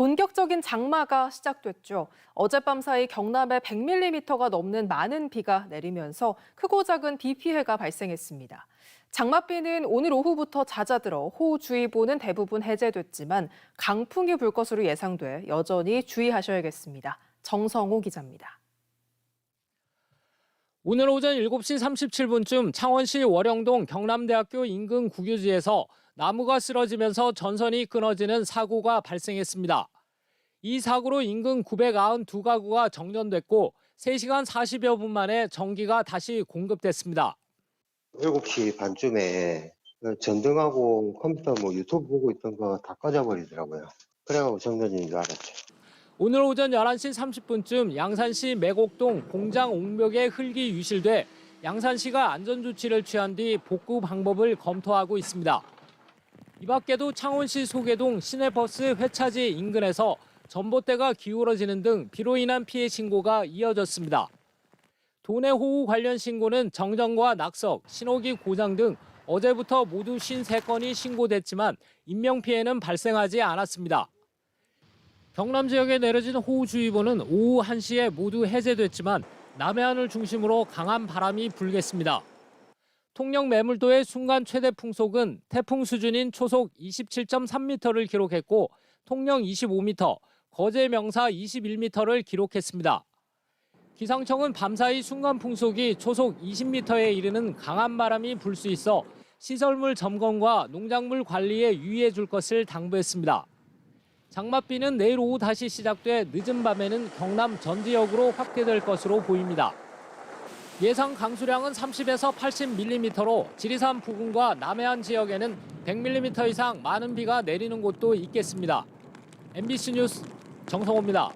본격적인 장마가 시작됐죠. 어젯밤 사이 경남에 100mm가 넘는 많은 비가 내리면서 크고 작은 비 피해가 발생했습니다. 장맛비는 오늘 오후부터 잦아들어 호우주의보는 대부분 해제됐지만 강풍이 불 것으로 예상돼 여전히 주의하셔야겠습니다. 정성호 기자입니다. 오늘 오전 7시 37분쯤 창원시 월영동 경남대학교 인근 국유지에서 나무가 쓰러지면서 전선이 끊어지는 사고가 발생했습니다. 이 사고로 인근 992가구가 정전됐고 3시간 40여 분 만에 전기가 다시 공급됐습니다. 7시 반쯤에 전등하고 컴퓨터 유튜브 보고 있던 거 다 꺼져버리더라고요. 그래가지고 정전인 줄 알았죠. 오늘 오전 11시 30분쯤 양산시 매곡동 공장 옥벽에 흙이 유실돼 양산시가 안전조치를 취한 뒤 복구 방법을 검토하고 있습니다. 이 밖에도 창원시 소계동 시내버스 회차지 인근에서 전봇대가 기울어지는 등 비로 인한 피해 신고가 이어졌습니다. 도내 호우 관련 신고는 정전과 낙석, 신호기 고장 등 어제부터 모두 53건이 신고됐지만 인명피해는 발생하지 않았습니다. 경남 지역에 내려진 호우주의보는 오후 1시에 모두 해제됐지만 남해안을 중심으로 강한 바람이 불겠습니다. 통영 매물도의 순간 최대 풍속은 태풍 수준인 초속 27.3m를 기록했고 통영 25m, 거제 명사 21m를 기록했습니다. 기상청은 밤사이 순간 풍속이 초속 20m에 이르는 강한 바람이 불 수 있어 시설물 점검과 농작물 관리에 유의해 줄 것을 당부했습니다. 장맛비는 내일 오후 다시 시작돼 늦은 밤에는 경남 전 지역으로 확대될 것으로 보입니다. 예상 강수량은 30에서 80mm로 지리산 부근과 남해안 지역에는 100mm 이상 많은 비가 내리는 곳도 있겠습니다. MBC 뉴스 정성호입니다.